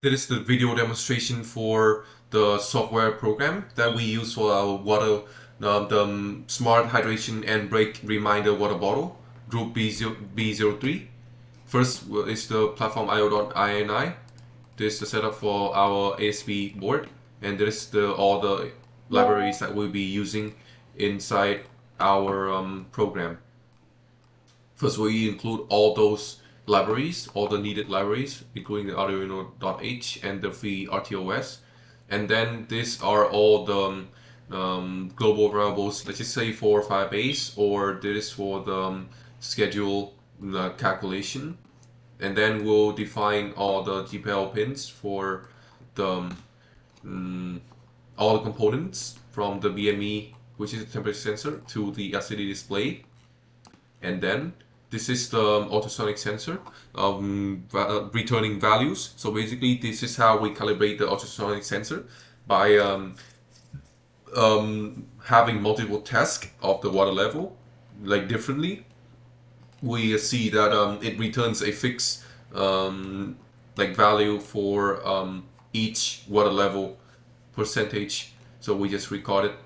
This is the video demonstration for the software program that we use for our water, the smart hydration and brake reminder water bottle, group B03. First is the platform IO.ini. This is the setup for our ASP board, and this is all the libraries that we'll be using inside our program. First, we include all those libraries, all the needed libraries, including the Arduino.h and the free RTOS. And then these are all the global variables, let's just say 4 or 5 base, or this is for the schedule calculation. And then we'll define all the GPL pins for the all the components from the BME, which is the temperature sensor, to the LCD display. And then this is the ultrasonic sensor returning values. So basically, this is how we calibrate the ultrasonic sensor by having multiple tests of the water level, like differently. We see that it returns a fixed like value for each water level percentage. So we just record it,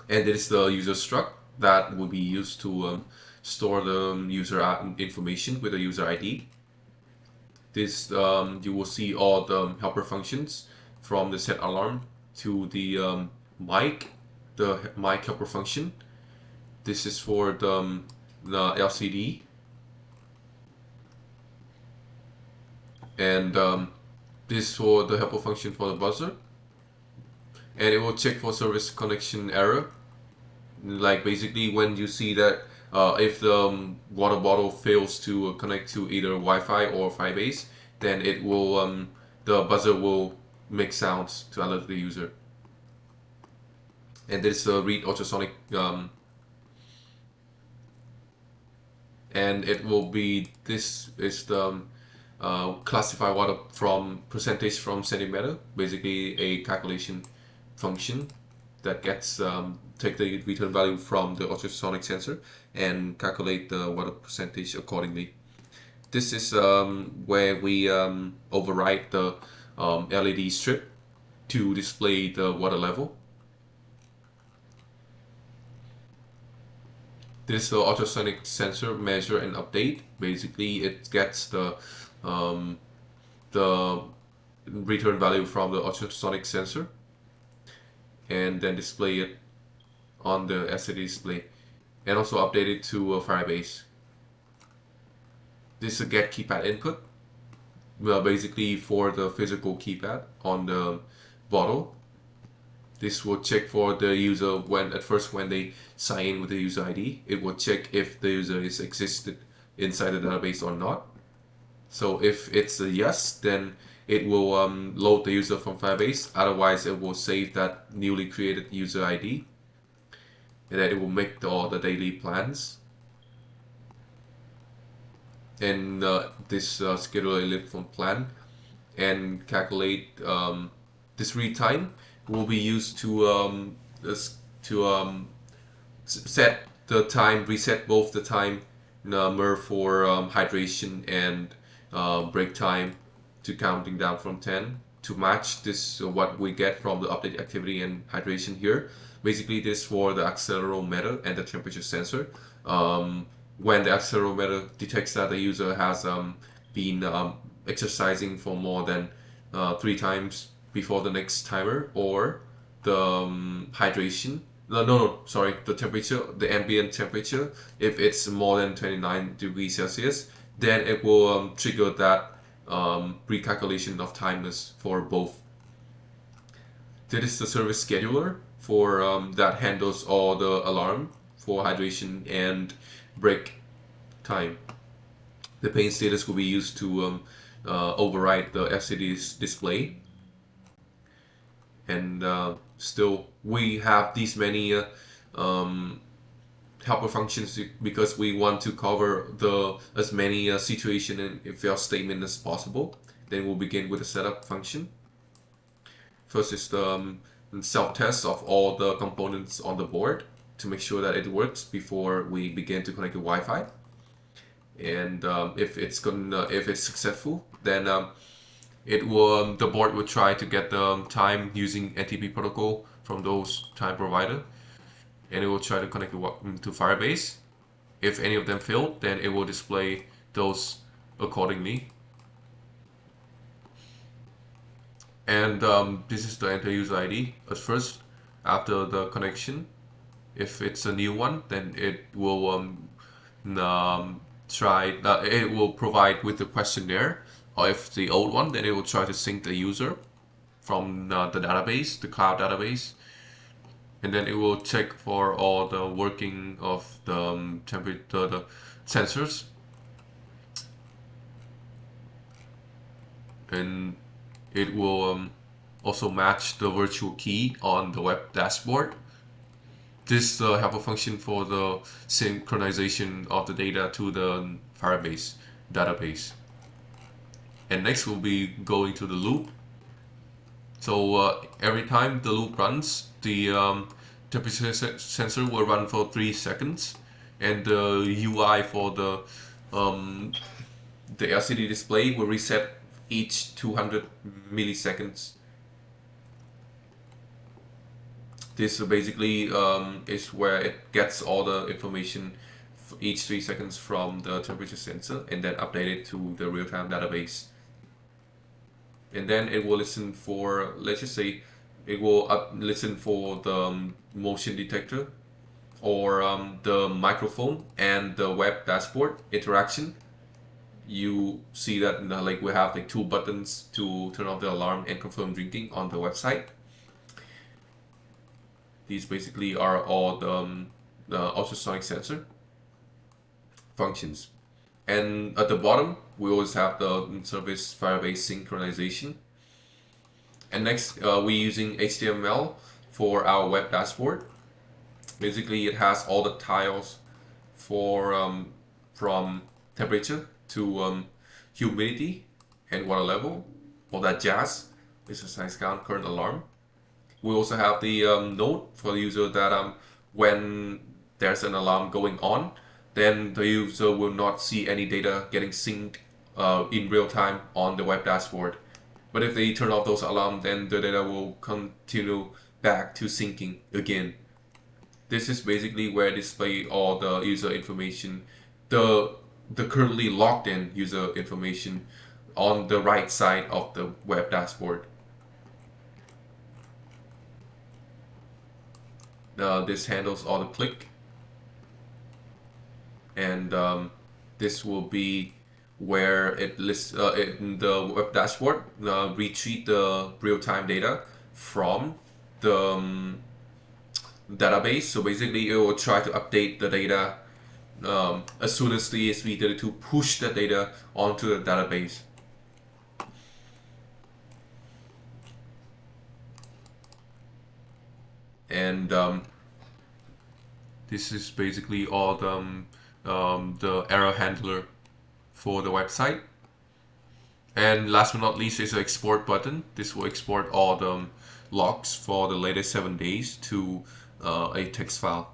and this is the user struct that will be used to store the user information with the user ID. This you will see all the helper functions from the set alarm to the mic helper function. This is for the LCD, and this is for the helper function for the buzzer, and it will check for service connection error. Like basically when you see that if the water bottle fails to connect to either Wi-Fi or Firebase, then it will the buzzer will make sounds to alert the user. And this is a read ultrasonic and it will be, this is the classify water from percentage from centimeter, basically a calculation function that gets take the return value from the ultrasonic sensor and calculate the water percentage accordingly. This is where we override the LED strip to display the water level. This is the ultrasonic sensor measure and update. Basically, it gets the return value from the ultrasonic sensor and then display it on the LCD display, and also update it to Firebase. This is a get keypad input, well, basically for the physical keypad on the bottle. This will check for the user when they sign in with the user ID. It will check if the user is existed inside the database or not. So if it's a yes, then it will load the user from Firebase. Otherwise, it will save that newly created user ID, and then it will make all the daily plans. And this schedule a lift from plan and calculate this read time will be used to set the time, reset both the timer for hydration and break time to counting down from 10 to match this what we get from the update activity and hydration here. Basically, this for the accelerometer and the temperature sensor. When the accelerometer detects that the user has been exercising for more than 3 times before the next timer, or the hydration, the temperature, the ambient temperature, if it's more than 29 degrees Celsius, then it will trigger that recalculation of timers for both. This is the service scheduler for that handles all the alarm for hydration and break time. The pane status will be used to override the LCD display. And still, we have these many helper functions because we want to cover as many situation and if fail statement as possible. Then we'll begin with the setup function. First is the self-test of all the components on the board to make sure that it works before we begin to connect to Wi-Fi. And if it's successful, then it will the board will try to get the time using NTP protocol from those time provider, and it will try to connect to Firebase. If any of them fail, then it will display those accordingly. And this is the enter user ID at first. After the connection, if it's a new one, then it will it will provide with the questionnaire. Or if the old one, then it will try to sync the user from the database, the cloud database, and then it will check for all the working of the temperature, the sensors, and it will also match the virtual key on the web dashboard. This have a function for the synchronization of the data to the Firebase database. And next we'll be going to the loop. So every time the loop runs, the temperature sensor will run for 3 seconds, and the UI for the LCD display will reset each 200 milliseconds. This basically is where it gets all the information for each 3 seconds from the temperature sensor and then update it to the real-time database. And then it will listen for, let's just say, it will listen for the motion detector or the microphone and the web dashboard interaction. You see that like we have like 2 buttons to turn off the alarm and confirm drinking on the website. These basically are all the ultrasonic sensor functions. And at the bottom, we always have the service Firebase synchronization. And next, we're using HTML for our web dashboard. Basically, it has all the tiles for from temperature to humidity and water level, all that jazz, exercise count, current alarm. We also have the note for the user that when there's an alarm going on, then the user will not see any data getting synced in real time on the web dashboard. But if they turn off those alarms, then the data will continue back to syncing again. This is basically where I display all the user information, the currently logged in user information on the right side of the web dashboard. This handles all the click, and this will be where it lists in the web dashboard retrieve the real-time data from the database. So basically it will try to update the data as soon as the ESP32 push the data onto the database. And this is basically all the error handler for the website. And last but not least is the export button. This will export all the logs for the latest 7 days to a text file.